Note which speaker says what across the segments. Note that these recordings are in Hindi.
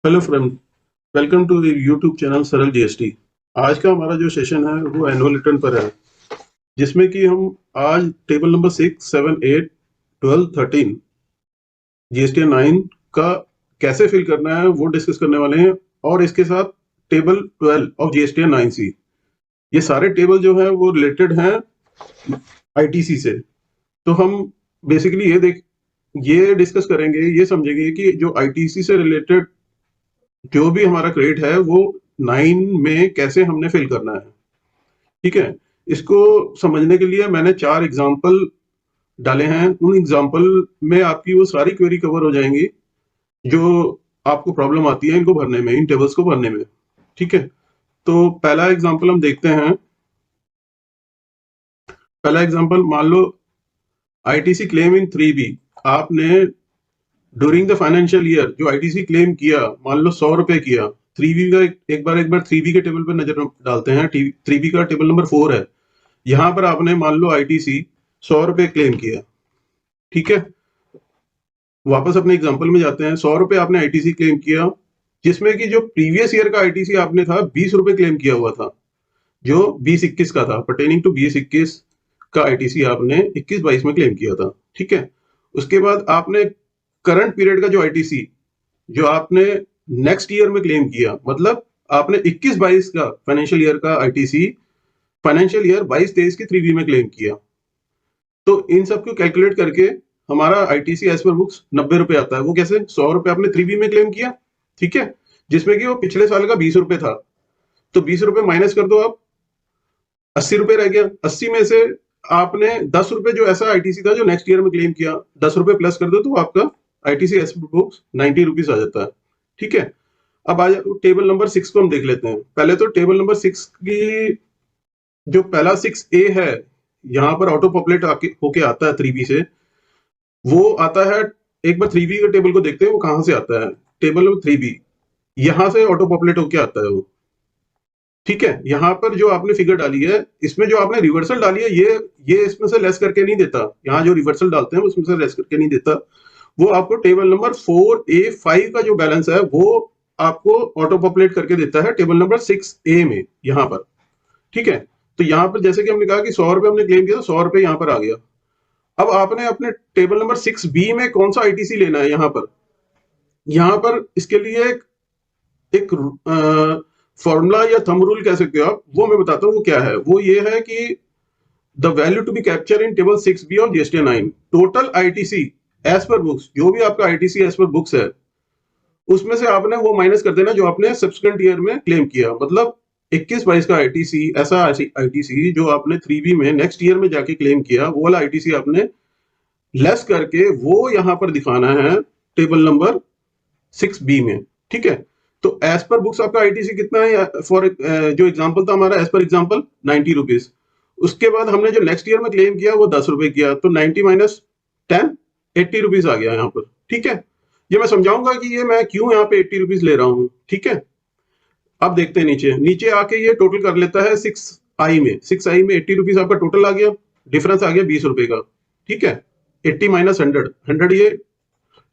Speaker 1: Hello friend, welcome to YouTube channel Saral GST. आज का हमारा जो सेशन है वो एनुअल रिटर्न पर है, जिसमें कि हम आज टेबल नंबर 6, 7, 8, 12, 13 जीएसटी 9 का कैसे फिल करना है वो डिस्कस करने वाले हैं। और इसके साथ टेबल 12 ऑफ जीएसटी 9C, ये सारे टेबल जो है वो रिलेटेड हैं आईटीसी से। तो हम बेसिकली ये डिस्कस करेंगे, ये समझेंगे कि जो आईटीसी से रिलेटेड जो भी हमारा क्रेडिट है वो 9 में कैसे हमने फिल करना है। ठीक है, इसको समझने के लिए मैंने 4 एग्जाम्पल डाले हैं। उन एग्जाम्पल में आपकी वो सारी क्वेरी कवर हो जाएंगी जो आपको प्रॉब्लम आती है इनको भरने में, इन टेबल्स को भरने में। ठीक है, तो पहला एग्जाम्पल हम देखते हैं। पहला एग्जाम्पल मान लो आईटीसी क्लेम इन 3B। आपने ड्यूरिंग द फाइनेंशियल ईयर जो आईटीसी क्लेम किया, मान लो 100 रुपए किया। 3B का एक बार 3B के टेबल पर नजर डालते हैं। 3B का टेबल नंबर 4 है। यहां पर आपने मान लो आईटीसी 100 रुपए क्लेम किया। ठीक है, वापस अपने एग्जांपल में जाते हैं। 100 रुपए आपने आईटीसी क्लेम किया, जिसमें कि जो प्रीवियस ईयर का आईटीसी आपने था 20 रुपए क्लेम किया हुआ था, जो 20-21 का था, पर्टेनिंग टू 20-21 का आईटीसी आपने 21-22 में क्लेम किया था। ठीक है, उसके बाद आपने करंट पीरियड का जो आईटीसी जो आपने नेक्स्ट ईयर में क्लेम किया, मतलब आपने 21-22 का फाइनेंशियल ईयर का आईटीसी फाइनेंशियल ईयर 22-23 की 3B में क्लेम किया। तो इन सब को कैलकुलेट करके हमारा आईटीसी एज पर बुक्स 90 रुपए आता है। वो कैसे? 100 रुपए आपने 3B में क्लेम किया, ठीक है, जिसमें कि वो पिछले साल का 20 रुपए था। तो 20 रुपए माइनस कर दो आप, 80 रुपए रह गया। 80 में से आपने 10 रुपए जो ऐसा आईटीसी था जो नेक्स्ट ईयर में क्लेम किया, 10 रुपए प्लस कर दो तो आपका ITC as per books 90 rupees आ जाता है। ठीक है, अब आ जाओ टेबल नंबर 6 को हम देख लेते हैं। पहले तो टेबल नंबर 6 की जो पहला 6A है, यहाँ पर ऑटो पॉपुलेट होके आता है 3B से। वो आता है, एक बार 3B के टेबल को देखते हैं वो कहां से आता है। टेबल नंबर 3B यहां से ऑटो पॉपुलेट होके आता है वो। ठीक है, यहाँ पर जो आपने फिगर डाली है, इसमें जो आपने रिवर्सल डाली है, ये इसमें से लेस करके नहीं देता। यहाँ जो रिवर्सल डालते हैं उसमें से लेस करके नहीं देता। वो आपको टेबल नंबर 4A5 का जो बैलेंस है वो आपको ऑटो पॉपुलेट करके देता है टेबल नंबर 6A में, यहाँ पर। ठीक है, तो यहाँ पर जैसे कि हमने कहा कि 100 रुपए हमने क्लेम किया तो 100 रुपए यहाँ पर आ गया। अब आपने अपने टेबल नंबर 6B में कौन सा आईटीसी लेना है। यहाँ पर इसके लिए एक फॉर्मूला या थंब रूल कह सकते हो आप, वो मैं बताता हूँ वो क्या है। वो ये है कि the value to be capture in table 6B of GST 9, total ITC as per books, जो भी आपका आईटीसी एज पर बुक्स है उसमें से आपने वो माइनस कर देना जो आपने सब्सिक्वेंट ईयर में क्लेम किया। मतलब 21-22 का आईटीसी, ऐसा आईटीसी जो आपने 3B में नेक्स्ट ईयर में जाके क्लेम किया, वो वाला आईटीसी आपने लेस करके वो यहां पर दिखाना है टेबल नंबर 6B में। ठीक है, तो एज पर बुक्स आपका आईटीसी कितना है? फॉर जो एग्जांपल था हमारा, एज पर एग्जांपल 90 रुपीज। उसके बाद हमने जो नेक्स्ट ईयर में क्लेम किया वो 10 रुपए किया, तो 90 माइनस 10, 80 रुपीज आ गया यहाँ पर। ठीक है, ये मैं समझाऊंगा कि ये मैं क्यों यहाँ पे 80 रुपीज ले रहा हूँ। ठीक है, अब देखते हैं नीचे। नीचे आके ये टोटल कर लेता है 6I में 80 रुपीज आपका टोटल आ गया, डिफरेंस आ गया 20 रुपए का। ठीक है, 80 माइनस 100 ये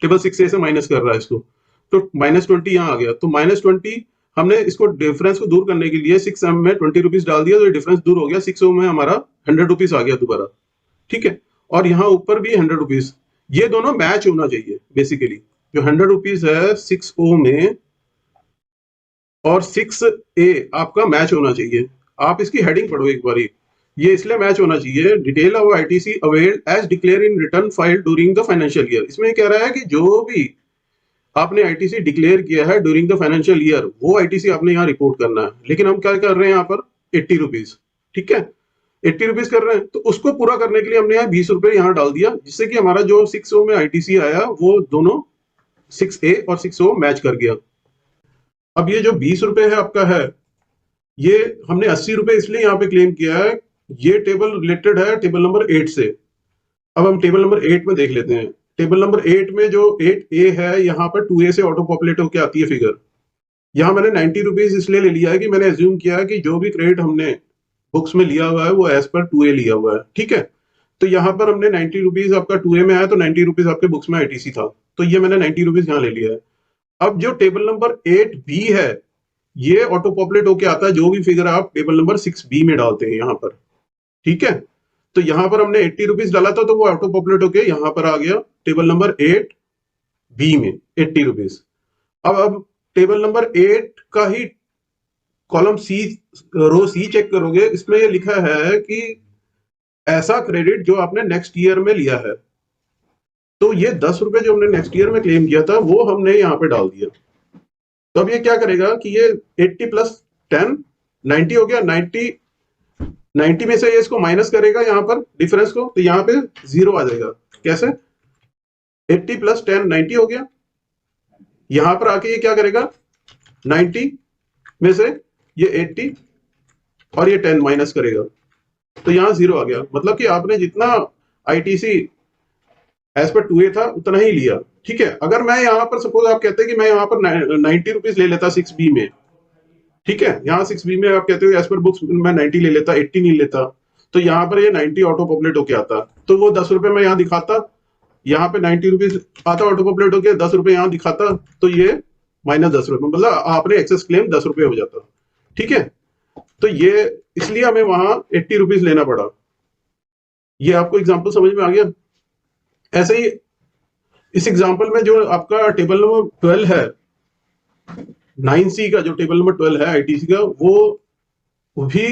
Speaker 1: टेबल 6A से माइनस कर रहा है इसको, तो -20 यहाँ आ गया। तो -20 हमने इसको डिफरेंस को दूर करने के लिए 6M में 20 रुपीज डाल दिया, तो डिफरेंस दूर हो गया। 6O में हमारा 100 रुपीज आ गया दोबारा। ठीक है, और यहाँ ऊपर भी 100 रुपीज, ये दोनों मैच होना चाहिए बेसिकली। जो 100 रुपीज है 6O में और 6A आपका मैच होना चाहिए। आप इसकी हेडिंग पढ़ो एक बारी, ये इसलिए मैच होना चाहिए। Detail of ITC availed as declare in return file during the financial year. इसमें कह रहा है कि जो भी आपने आईटीसी डिक्लेयर किया है ड्यूरिंग द फाइनेंशियल ईयर, वो आईटीसी आपने यहाँ रिपोर्ट करना है। लेकिन हम क्या कर रहे हैं यहाँ पर? 80 रुपीज। ठीक है, 80 रुपीज कर रहे हैं, तो उसको पूरा करने के लिए हमने यहाँ 20 रुपए यहाँ डाल दिया, जिससे कि हमारा जो 6O में आईटीसी आया वो दोनों 6A और 6O मैच कर गया। अब ये जो 20 रुपए है आपका है, ये हमने 80 रुपए इसलिए यहाँ पे क्लेम किया है, ये टेबल रिलेटेड है टेबल नंबर 8 से। अब हम टेबल नंबर 8 में देख लेते हैं। टेबल नंबर 8 में जो 8A है, यहाँ पर 2A से ऑटो पॉपुलेट होकर आती है फिगर। यहाँ मैंने 90 रुपीज इसलिए ले लिया है कि मैंने एज्यूम किया है कि जो भी क्रेडिट हमने बुक्स में लिया हुआ है वो एज पर 2A लिया हुआ है। ठीक है, तो यहाँ पर हमने 90 रुपीज आपका 2A में आया, तो 90 रुपीज आपके बुक्स में आईटीसी था, तो ये मैंने 90 रुपीज यहाँ ले लिया है। अब जो टेबल नंबर 8B है, ये ऑटो पॉपुलेट होके आता है जो भी फिगर आप टेबल नंबर 6B में डालते हैं यहाँ पर, ठीक है। तो यहाँ पर हमने 80 रुपीज डाला था, तो वो ऑटो पॉपुलेट होके यहाँ पर आ गया टेबल नंबर 8B में 80 रुपीज। अब टेबल नंबर 8 का ही कॉलम सी, रो सी चेक करोगे, इसमें ये लिखा है कि ऐसा क्रेडिट जो आपने नेक्स्ट ईयर में लिया है। तो ये 10 रुपए जो हमने नेक्स्ट ईयर में क्लेम किया था वो हमने यहाँ पे डाल दिया। तो अब ये क्या करेगा कि ये 80 प्लस 10 90 हो गया। 90 में से ये इसको माइनस करेगा यहाँ पर डिफरेंस को, तो यहाँ पे 0 आ जाएगा। कैसे? 80 प्लस 10 90 हो गया। यहां पर आके ये क्या करेगा, 90 में से ये 80 और ये 10 माइनस करेगा, तो यहां 0 आ गया। मतलब कि आपने जितना आईटीसी एज पर 2A था उतना ही लिया, ठीक है। अगर मैं यहाँ पर सपोज आप कहते हैं कि मैं यहाँ पर 90 रुपीज ले लेता 6B में, ठीक है, यहाँ 6B में आप कहते हो एज पर बुक्स मैं 90 ले लेता, 80 नहीं लेता, तो यहाँ पर ये 90 ऑटो पॉपुलेट होके आता, तो वो 10 रुपए मैं यहाँ दिखाता, यहाँ पे 90 रुपीज आता ऑटो पॉपुलेट होके, 10 रुपए यहाँ दिखाता, तो ये माइनस 10 रुपए, मतलब आपने एक्सेस क्लेम 10 रुपए हो जाता, ठीक है। तो ये इसलिए हमें वहां 80 रुपीज लेना पड़ा। ये आपको एग्जाम्पल समझ में आ गया। ऐसे ही इस एग्जाम्पल में जो आपका टेबल नंबर 12 है, 9C का जो टेबल नंबर 12 है आईटीसी का, वो भी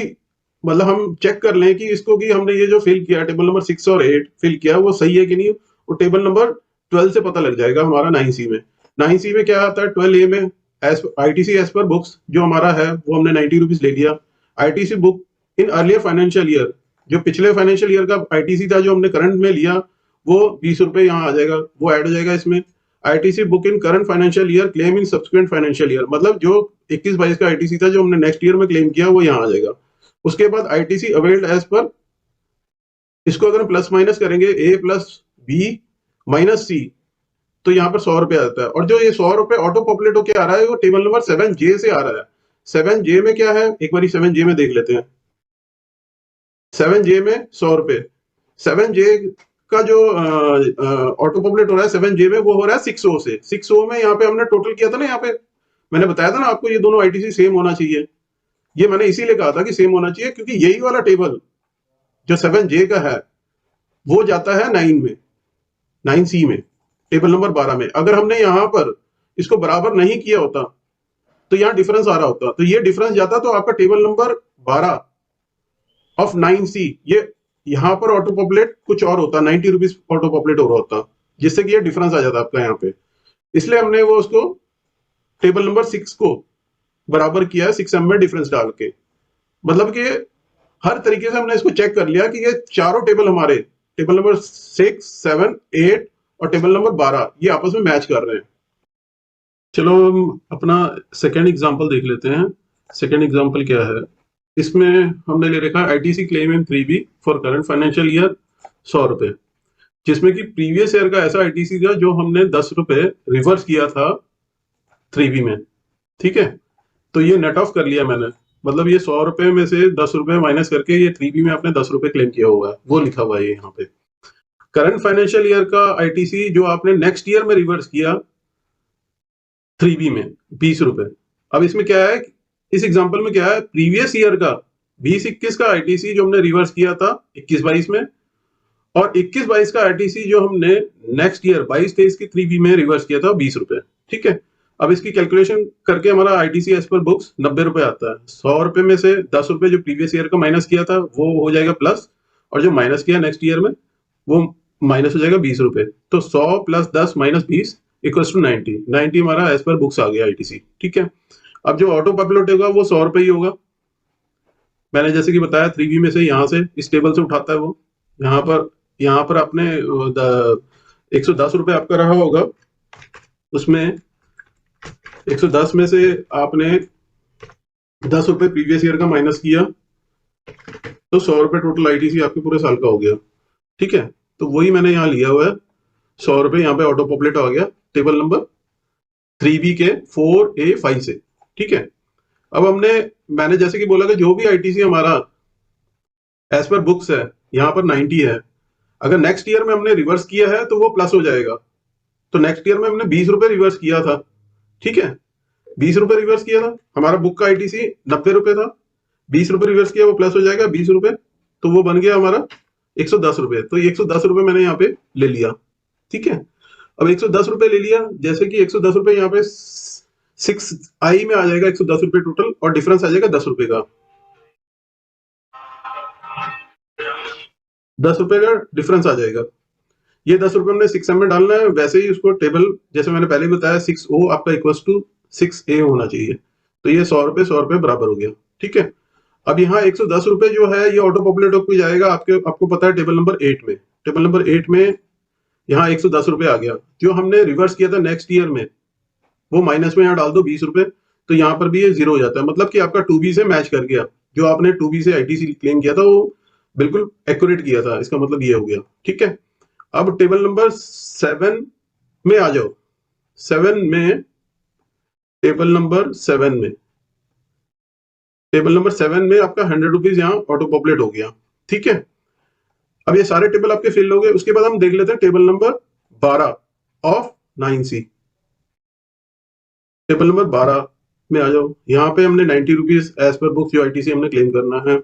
Speaker 1: मतलब हम चेक कर लें कि इसको कि हमने ये जो फिल किया टेबल नंबर 6 और 8 फिल किया वो सही है कि नहीं, वो टेबल नंबर 12 से पता लग जाएगा हमारा 9C में। 9C में क्या आता है, 12A में आईटीसी एज पर बुक्स जो हमारा है वो हमने 90 रुपीज ले लिया। ITC book in earlier financial year, जो पिछले फाइनेंशियल ईयर का आईटीसी था जो हमने करंट में लिया, वो 20 रुपए यहाँ आ जाएगा, वो ऐड हो जाएगा इसमें। ITC book in current financial year claim in subsequent financial year, मतलब जो 21-22 का आईटीसी था जो हमने नेक्स्ट ईयर में क्लेम किया वो यहाँ आ जाएगा। उसके बाद आईटीसी अवेल्ड एज पर, इसको अगर हम प्लस माइनस करेंगे A plus B minus C, तो यहाँ पर 100 रुपए आता है। और जो ये 100 रुपए ऑटो पॉपुलेट होकर आ रहा है वो टेबल नंबर 7J से आ रहा है। 7J में क्या है, एक बार 7J में देख लेते हैं। 7J में 100 रुपए, 7J का जो ऑटो पॉपुलेट हो रहा है 7J में, वो हो रहा है 6O से। 6O में यहाँ पे हमने टोटल किया था ना, यहाँ पे मैंने बताया था ना आपको ये दोनों आईटीसी सेम होना चाहिए। ये मैंने इसीलिए कहा था कि सेम होना चाहिए क्योंकि यही वाला टेबल जो 7J का है वो जाता है 9 में, 9C में, टेबल नंबर 12 में। अगर हमने यहाँ पर इसको बराबर नहीं किया होता तो यहाँ डिफरेंस आ रहा होता, तो ये डिफरेंस जाता तो आपका टेबल नंबर 12 ऑफ 9C ये यहाँ पर ऑटो पॉपुलेट कुछ और होता, 90 रुपीज ऑटो पॉपुलेट हो रहा होता, जिससे कि ये डिफरेंस आ जाता आपका यहाँ पे। इसलिए हमने वो उसको टेबल नंबर 6 को बराबर किया है 6M में डिफरेंस डाल के। मतलब कि हर तरीके से हमने इसको चेक कर लिया कि ये चारों टेबल हमारे टेबल नंबर 6, 7, 8 और टेबल नंबर 12 ये आपस में मैच कर रहे हैं। चलो हम अपना सेकेंड एग्जांपल देख लेते हैं। सेकेंड एग्जांपल क्या है, इसमें हमने ले रखा है ITC claim in 3B for current financial year 100 रुपए, जिसमें कि प्रीवियस ईयर का ऐसा आईटीसी था जो हमने 10 रुपए रिवर्स किया था 3B में, ठीक है। तो ये नेट ऑफ कर लिया मैंने, मतलब ये 100 रुपए में से 10 रुपए माइनस करके ये 3B में आपने 10 रुपए क्लेम किया हुआ है, वो लिखा हुआ है यहाँ पे। करंट फाइनेंशियल ईयर का आईटीसी जो आपने नेक्स्ट ईयर में रिवर्स किया 3B में 20 रुपए। अब इसमें क्या है, इस एग्जांपल में क्या है, प्रीवियस ईयर का 20-21 का आईटीसी जो हमने रिवर्स किया था 21-22 में, और 21-22 का आईटीसी जो हमने नेक्स्ट ईयर 22-23 की 3B में रिवर्स किया था 20 रुपए, ठीक है। अब इसकी कैलकुलेशन करके हमारा आईटीसी एज पर बुक्स 90 रुपए आता है। 100 रुपए में से 10 रुपए जो प्रीवियस ईयर का माइनस किया था वो हो जाएगा प्लस, और जो माइनस किया नेक्स्ट ईयर में वो माइनस हो जाएगा 20 रुपए। तो 100 प्लस 10 माइनस 20 इक्वल्स टू 90 हमारा एज पर बुक्स आ गया आईटीसी, ठीक है। अब जो ऑटो पॉपुलेट होगा वो 100 रुपए ही होगा। मैंने जैसे कि बताया 3B में से यहाँ से इस टेबल से उठाता है वो, यहाँ पर आपने 110 रुपए आपका रहा होगा, उसमें 110 में से आपने 10 रुपए प्रीवियस ईयर का माइनस किया, तो 100 रुपए टोटल आईटीसी आपके पूरे साल का हो गया, ठीक है। तो वही मैंने यहाँ लिया हुआ है, 100 रुपए यहाँ पे ऑटो पॉपुलेट आ गया टेबल नंबर 3B के 4A5 से, ठीक है। अब मैंने जैसे कि बोला कि जो भी आईटीसी हमारा एज पर बुक्स है यहाँ पर 90 है, अगर नेक्स्ट ईयर में हमने रिवर्स किया है तो वो प्लस हो जाएगा। तो नेक्स्ट ईयर में हमने 20 रुपए रिवर्स किया था, ठीक है, 20 रुपए रिवर्स किया था, हमारा बुक का आईटीसी 90 रुपए था, 20 रुपए रिवर्स किया वो प्लस हो जाएगा 20 रुपए, तो वो बन गया हमारा 110 रुपए। तो ये 110 रुपए मैंने यहाँ पे ले लिया। ठीक है, अब 110 रुपए ले लिया, जैसे कि 110 रुपए यहाँ पे 6i में आ जाएगा 110 रुपए टोटल, और डिफरेंस आ जाएगा 10 रुपए का, 10 रुपए का डिफरेंस आ जाएगा। ये 10 रुपए हमने 6m में डालना है, वैसे ही उसको टेबल जैसे मैंने पहले बताया 6O आपका इक्वल्स टू 6A होना चाहिए। तो ये 100 रुपए बराबर हो गया। ठीक है, अब यहाँ 110 रुपए जो है ये ऑटो पॉपुलेट होकर जाएगा आपको पता है टेबल नंबर 8 में। टेबल नंबर 8 में यहाँ 110 रुपए आ गया, जो हमने रिवर्स किया था नेक्स्ट ईयर में, वो माइनस में यहाँ डाल दो 20 रुपए, तो यहाँ पर भी ये जीरो हो जाता है, मतलब कि आपका 2B से मैच कर गया, जो आपने 2B से आईटीसी क्लेम किया था वो बिल्कुल एक्यूरेट किया था, इसका मतलब ये हो गया। ठीक है, अब टेबल नंबर 7 में आ जाओ। 7 में टेबल नंबर 7 में टेबल नंबर 7 में आपका 100 रुपीज यहाँ ऑटो पॉपुलेट हो गया। ठीक है, अब ये सारे टेबल आपके फिल हो गए। उसके बाद हम देख लेते हैं table number 12 of 9C। Table number 12 में आ जाओ, यहाँ पे हमने 90 रुपीज एज पर बुक जो आईटीसी हमने क्लेम करना है,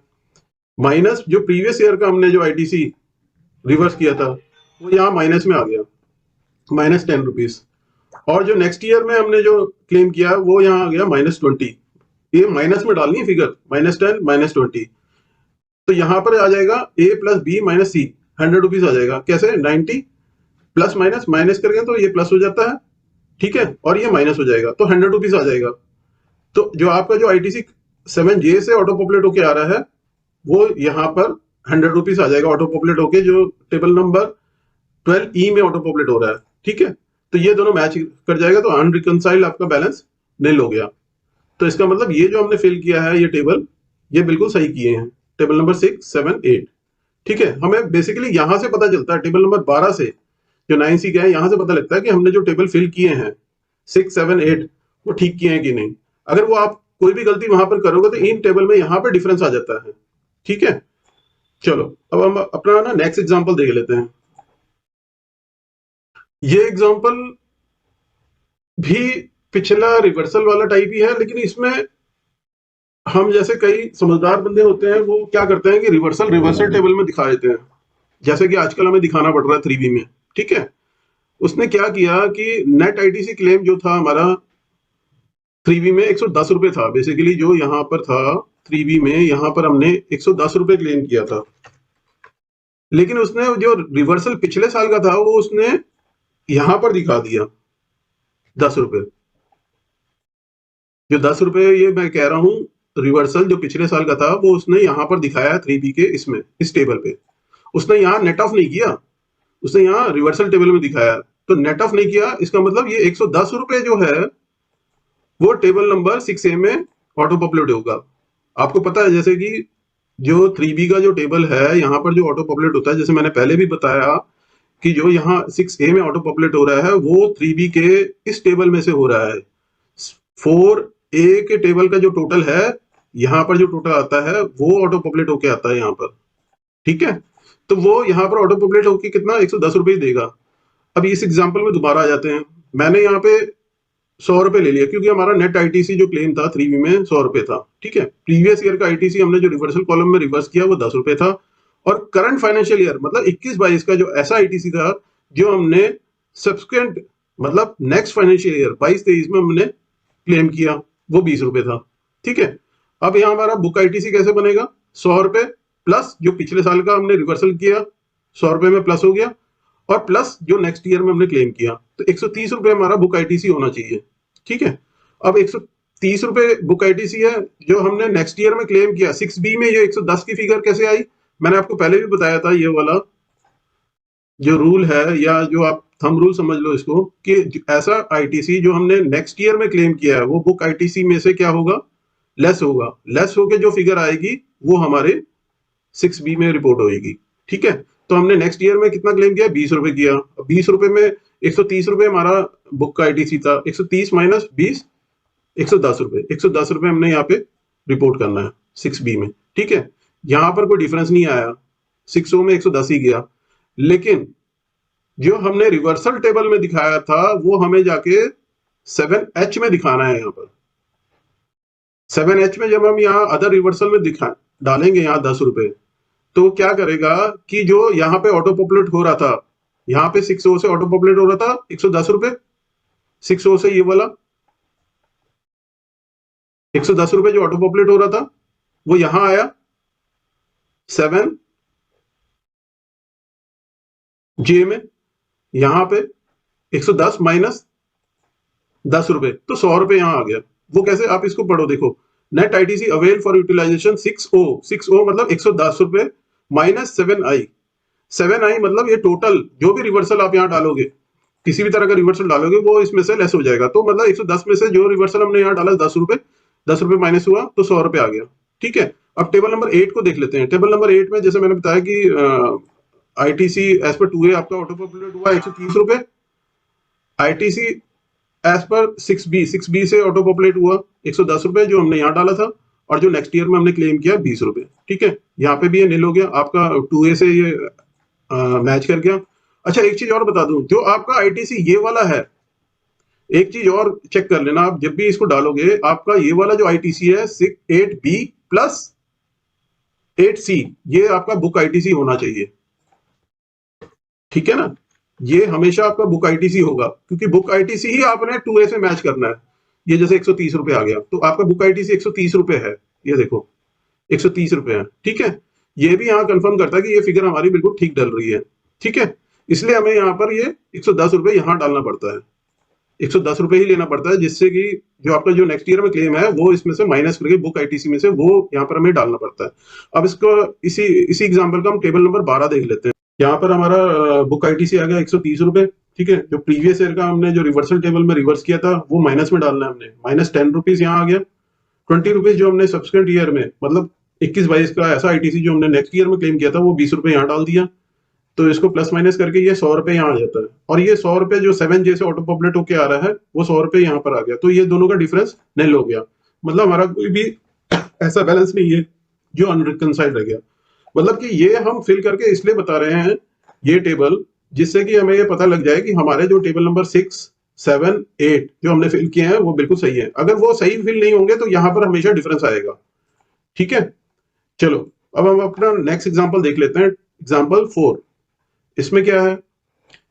Speaker 1: माइनस जो प्रीवियस ईयर का हमने जो आईटीसी रिवर्स किया था वो यहाँ माइनस में आ गया, -10 रुपीज। और जो नेक्स्ट ईयर में हमने जो क्लेम किया वो यहाँ आ गया -20। ये माइनस में डालनी है फिगर, -10 -20, तो यहाँ पर आ जाएगा A + B - C, 100 रुपीज आ जाएगा। कैसे? 90 प्लस माइनस माइनस करेंगे तो ये प्लस हो जाता है, ठीक है, और ये माइनस हो जाएगा, तो 100 रुपीज आ जाएगा। तो जो आपका जो आईटीसी 7J से ऑटो पॉपुलेट होके आ रहा है वो यहाँ पर 100 रुपीज आ जाएगा ऑटो पॉपुलेट होके, जो टेबल नंबर 12E में ऑटो पॉपुलेट हो रहा है। ठीक है, तो ये दोनों मैच कर जाएगा, तो अनरिकंसाइल्ड आपका बैलेंस नील हो गया। तो इसका मतलब ये जो हमने फिल किया है ये टेबल, ये बिल्कुल सही किए हैं, टेबल नंबर 6, 7, 8। ठीक है, हमें बेसिकली यहां से पता चलता है टेबल नंबर 12 से, जो 9C का है, यहां से पता लगता है कि हमने जो टेबल फिल किए हैं 6, 7, 8 वो ठीक किए हैं कि नहीं। अगर वो आप कोई भी गलती वहां पर करोगे तो इन टेबल में यहाँ पर डिफरेंस आ जाता है। ठीक है, चलो अब हम अपना ना नेक्स्ट एग्जांपल देख लेते हैं। ये एग्जांपल भी पिछला रिवर्सल वाला टाइप ही है, लेकिन इसमें हम जैसे कई समझदार बंदे होते हैं वो क्या करते हैं कि रिवर्सल टेबल में दिखा देते हैं, जैसे कि आजकल हमें दिखाना पड़ रहा है 3B में। ठीक है, उसने क्या किया कि नेट आईटीसी क्लेम जो था हमारा 3B में 110 रुपए था, बेसिकली जो यहाँ पर था 3B में, यहाँ पर हमने 110 रुपए क्लेम किया था, लेकिन उसने जो रिवर्सल पिछले साल का था वो उसने यहां पर दिखा दिया 10 रुपए। जो 10 रुपए ये मैं कह रहा हूं रिवर्सल जो पिछले साल का था वो उसने यहां पर दिखाया 3B के इसमें, इस टेबल पे। उसने यहाँ नेट ऑफ नहीं किया, उसने यहाँ रिवर्सल टेबल में दिखाया, तो नेट ऑफ नहीं किया, इसका मतलब ये 110 रुपए जो है वो टेबल नंबर 6A में ऑटो पॉपुलेट होगा। आपको पता है जैसे कि जो 3B का जो टेबल है यहाँ पर जो ऑटो पॉपुलेट होता है, जैसे मैंने पहले भी बताया कि जो यहाँ 6A में ऑटो पॉपुलेट हो रहा है वो 3B के इस टेबल में से हो रहा है। 4A के टेबल का जो टोटल है यहाँ पर जो टोटल आता है वो ऑटो पॉपुलेट होके आता है यहाँ पर। ठीक है, तो वो यहाँ पर ऑटो पॉपुलेट होके कितना 110 रुपए ही देगा। अब इस एग्जाम्पल में दोबारा आ जाते हैं। मैंने यहाँ पे 100 रुपए ले लिया क्योंकि हमारा नेट आईटीसी जो क्लेम था 3B में 100 रुपए था। ठीक है, प्रीवियस ईयर का आईटीसी हमने जो रिवर्सल कॉलम में रिवर्स किया वो 10 रुपए था, और करंट फाइनेंशियल ईयर मतलब 21-22 का जो ऐसा आईटीसी था जो हमने सब्सिक्वेंट मतलब नेक्स्ट फाइनेंशियल ईयर 22-23 में हमने क्लेम किया वो 20 रुपए था। ठीक है, अब यहाँ हमारा बुक आईटीसी कैसे बनेगा? 100 रुपए प्लस जो पिछले साल का हमने रिवर्सल किया 100 रुपए में प्लस हो गया, और प्लस जो नेक्स्ट ईयर में हमने क्लेम किया, तो 130 रुपए हमारा बुक आईटीसी होना चाहिए। ठीक है, अब 130 रुपए बुक आईटीसी है जो हमने नेक्स्ट ईयर में क्लेम किया। 6B में ये 110 की फिगर कैसे आई? मैंने आपको पहले भी बताया था, ये वाला जो रूल है या जो आप थंब रूल समझ लो इसको, कि ऐसा आईटीसी जो हमने नेक्स्ट ईयर में क्लेम किया है वो बुक आईटीसी में से क्या होगा? लेस होगा। लेस होके जो फिगर आएगी वो हमारे 6B में रिपोर्ट होगी। ठीक है, तो हमने नेक्स्ट ईयर में कितना क्लेम किया? 20 रुपए किया। 20 रुपए में 130 रुपए हमारा बुक का आईटीसी था, 130 माइनस 20 110 रुपए। 110 रुपए हमने यहाँ पे रिपोर्ट करना है 6B में। ठीक है, यहाँ पर कोई डिफरेंस नहीं आया, 6O में 110 ही गया, लेकिन जो हमने रिवर्सल टेबल में दिखाया था वो हमें जाके 7H में दिखाना है। यहाँ पर 7H में जब हम यहाँ अदर रिवर्सल में दिखा डालेंगे यहाँ 10 रुपए, तो क्या करेगा कि जो यहाँ पे ऑटो पॉपुलेट हो रहा था, यहाँ पे 6O से ऑटो पॉपुलेट हो रहा था 110 रुपए, 6O से ये वाला 110 रुपए जो ऑटो पॉपुलेट हो रहा था, वो यहां आया 7J में, यहां पे 110 माइनस 10 रुपए, तो 100 रुपए यहां आ गया। वो कैसे, आप इसको पढ़ो, देखो net ITC avail for utilisation 6O मतलब 110 रुपए माइनस 7I मतलब ये टोटल जो भी रिवर्सल आप यहाँ डालोगे, किसी भी तरह का रिवर्सल डालोगे वो इसमें से लेस हो जाएगा। तो मतलब 110 में से जो रिवर्सल हमने यहाँ डाला 10 रुपए माइनस हुआ तो 100 रुपए आ गया। ठीक है, अब टेबल नंबर 8 को देख लेते हैं। टेबल नंबर 8 में जैसे मैंने बताया कि आईटीसी एज पर 2A आपका ऑटो पॉपुलेट हुआ 130 रुपए, आईटीसी एज पर 6B से ऑटो पॉपुलेट हुआ 110 रुपए जो हमने यहाँ डाला था, और जो नेक्स्ट ईयर में हमने क्लेम किया 20 रुपए। ठीक है, यहाँ पे भी ये नील हो गया, आपका 2A से ये मैच कर गया। अच्छा, एक चीज और बता दूं, जो आपका आईटीसी ये वाला है, एक चीज और चेक कर लेना, आप जब भी इसको डालोगे आपका ये वाला जो आईटीसी है 8B प्लस 8C, ये आपका बुक आईटीसी होना चाहिए। ठीक है ना, ये हमेशा आपका बुक आईटीसी होगा, क्योंकि बुक आईटीसी ही आपने 2A से मैच करना है। ये जैसे 130 रुपए आ गया, तो आपका बुक आईटीसी 130 रुपए है, ये देखो 130 रुपए है। ठीक है, ये भी यहाँ कंफर्म करता है कि ये फिगर हमारी बिल्कुल ठीक डल रही है। ठीक है, इसलिए हमें यहाँ पर ये 110 रुपए यहाँ डालना पड़ता है, 110 रुपए ही लेना पड़ता है, जिससे कि जो आपका जो नेक्स्ट ईयर में क्लेम है वो इसमें से माइनस करके बुक आईटीसी में से वो यहाँ पर हमें डालना पड़ता है। अब इसको इसी एग्जांपल का हम टेबल नंबर 12 देख लेते हैं। यहाँ पर हमारा बुक आईटीसी आ गया 130 रुपए। ठीक है, जो प्रीवियस ईयर का हमने जो रिवर्सल टेबल में रिवर्स किया था वो माइनस में डालना है हमने, माइनस 10 रुपीज यहाँ आ गया। 20 रुपीज जो हमने सब्सिक्वेंट ईयर में, मतलब 21-22 का ऐसा आईटीसी जो हमने नेक्स्ट ईयर में क्लेम किया था, वो 20 रुपए यहाँ डाल दिया। तो इसको प्लस माइनस करके ये 100 रुपए यहाँ आ जाता है, और ये 100 रुपए जो 7J से ऑटो पॉपुलेट होके आ रहा है वो 100 रुपए यहाँ पर आ गया। तो ये दोनों का डिफरेंस निल हो गया, मतलब हमारा कोई भी ऐसा बैलेंस नहीं है जो अनरिकंसाइल्ड रह गया। मतलब कि ये हम फिल करके इसलिए बता रहे हैं ये टेबल, जिससे कि हमें ये पता लग जाए कि हमारे जो टेबल नंबर 6, 7, 8 जो हमने फिल किए हैं वो बिल्कुल सही है। अगर वो सही फिल नहीं होंगे तो यहाँ पर हमेशा डिफरेंस आएगा। ठीक है, चलो अब हम अपना नेक्स्ट एग्जाम्पल देख लेते हैं, एग्जाम्पल 4। इसमें क्या है,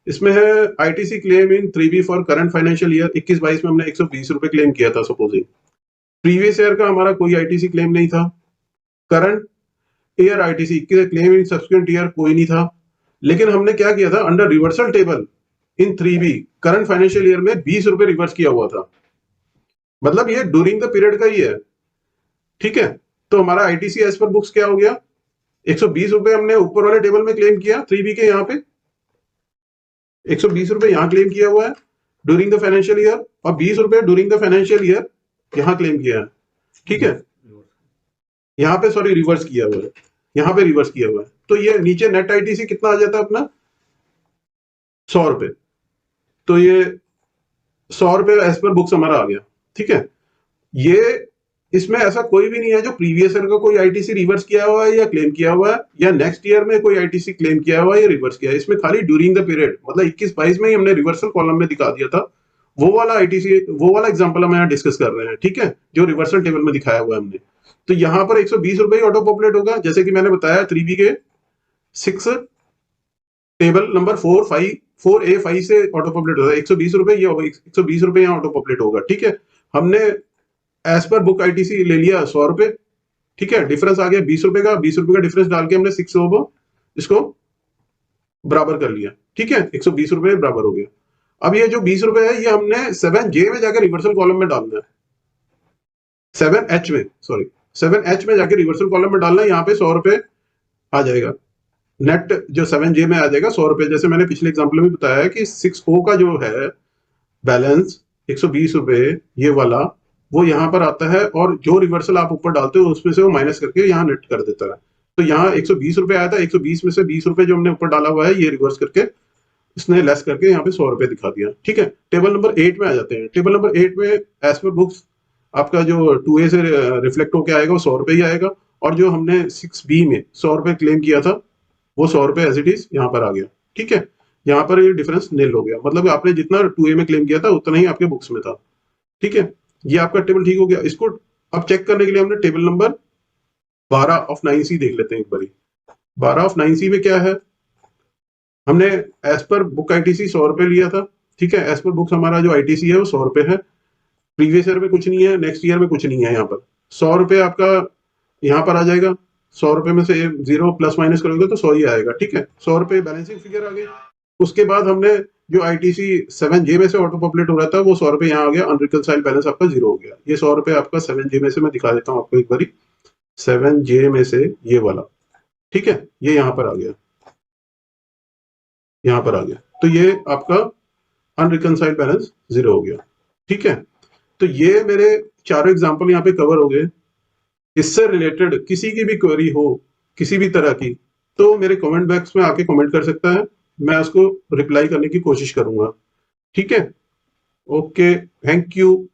Speaker 1: इसमें है ITC claim in 3B for current financial year 21-22 में हमने 120 रुपए क्लेम किया था सपोजिंग। प्रीवियस ईयर का हमारा कोई आईटीसी क्लेम नहीं था, current year ITC claim in subsequent year कोई नहीं था, लेकिन हमने क्या किया था, अंडर रिवर्सल टेबल इन 3B करंट फाइनेंशियल ईयर में 20 रुपए रिवर्स किया हुआ था, मतलब ये ड्यूरिंग द पीरियड का ही है। ठीक है, तो हमारा आईटीसी एज पर बुक्स क्या हो गया, 120 रुपए हमने ऊपर वाले टेबल में क्लेम किया 3B के, यहाँ पे 120 रुपए यहाँ क्लेम किया हुआ है ड्यूरिंग द फाइनेंशियल ईयर, और 20 रुपए ड्यूरिंग द फाइनेंशियल ईयर यहाँ क्लेम किया है। ठीक है, यहाँ पे सॉरी रिवर्स किया हुआ है, यहाँ पे रिवर्स किया हुआ है। तो ये नीचे नेट आईटीसी कितना आ जाता है अपना 100 रुपए, तो ये 100 रुपए एज पर बुक्स हमारा आ गया। ठीक है, ये इसमें ऐसा कोई भी नहीं है जो प्रीवियस ईयर का कोई आईटीसी रिवर्स किया हुआ है या क्लेम किया हुआ है, या नेक्स्ट ईयर में कोई आईटीसी क्लेम किया हुआ है या रिवर्स किया है। इसमें खाली ड्यूरिंग द पीरियड, मतलब 21-22 में ही हमने रिवर्सल कॉलम में दिखा दिया था, वो वाला आईटीसी, वो वाला एग्जांपल हम यहाँ डिस्कस कर रहे हैं। ठीक है, जो रिवर्सल टेबल में दिखाया हुआ है हमने, तो यहाँ पर 120 रुपए ऑटो पॉपुलेट होगा, जैसे कि मैंने बताया 3B के 6 टेबल नंबर 4A 5 से ऑटो पॉपुलेट होगा 120 रुपए, ये होगा 120 रुपए यहाँ ऑटो पॉपुलेट होगा। ठीक है, हमने एज पर बुक आईटीसी ले लिया 100 रुपए। ठीक है, डिफरेंस आ गया 20 रुपए का, 20 रुपए का डिफरेंस डाल के हमने 6 इसको बराबर कर लिया। ठीक है, 120 रुपए बराबर हो गया। अब ये जो 20 रुपए है ये हमने 7J में जाकर रिवर्सल कॉलम में डालना है, 7H में, सॉरी 7H में जाके रिवर्सल कॉलम में डालना है। यहाँ पे 100 रुपए आ जाएगा, नेट जो 7J में आ जाएगा 100 रुपए। जैसे मैंने पिछले एग्जाम्पल में बताया कि 6O का जो है बैलेंस 120 रुपए ये वाला, वो यहाँ पर आता है, और जो रिवर्सल आप ऊपर डालते हो उसमें से वो माइनस करके यहाँ नेट कर देता है। तो यहाँ 120 रुपए आया था, 120 में से 20 रुपए जो हमने ऊपर डाला हुआ है ये रिवर्स करके इसने लेस करके यहाँ पे 100 रुपए दिखा दिया। ठीक है, टेबल नंबर 8 में आ जाते हैं। टेबल नंबर 8 में एज पर बुक्स आपका जो 2A से रिफ्लेक्ट होकर आएगा वो 100 रुपए ही आएगा, और जो हमने 6B में 100 रुपए क्लेम किया था वो 100 रुपए एज इट इज यहाँ पर आ गया। ठीक है, यहाँ पर ये डिफरेंस निल हो गया, मतलब आपने जितना 2A में क्लेम किया था उतना ही आपके बुक्स में था। ठीक है, ये आपका टेबल ठीक हो गया। इसको अब चेक करने के लिए हमने टेबल नंबर 12 ऑफ 9C देख लेते हैं एक बारी। 12 ऑफ 9C में क्या है, हमने एज पर बुक आईटीसी 100 रुपए लिया था। ठीक है, एज पर बुक्स हमारा जो आईटीसी है वो 100 रुपए है। प्रीवियस ईयर में कुछ नहीं है, नेक्स्ट ईयर में कुछ नहीं है। यहाँ पर 100 रुपए आपका यहाँ पर आ जाएगा। 100 रुपए में से जीरो प्लस माइनस करोगे तो 100 ही आएगा। ठीक है, 100 रुपए बैलेंसिंग फिगर आ गई। उसके बाद हमने जो आईटीसी 7J में से ऑटो पॉपुलेट हो रहा था वो 100 रुपए यहाँ आ गया, अनरिकंसाइल्ड बैलेंस आपका जीरो हो गया। ये 100 रुपए आपका 7J में से मैं दिखा देता हूँ आपको एक बारी। 7J में से ये वाला, ठीक है, ये यहाँ पर आ गया, यहाँ पर आ गया। तो ये आपका अनरिकंसाइल्ड बैलेंस जीरो हो गया। ठीक है, तो ये मेरे चारों एग्जांपल यहाँ पे कवर हो गए। इससे रिलेटेड किसी की भी क्वेरी हो किसी भी तरह की, तो मेरे कमेंट बॉक्स में आके कमेंट कर सकता है, मैं उसको रिप्लाई करने की कोशिश करूंगा। ठीक है, ओके, थैंक यू।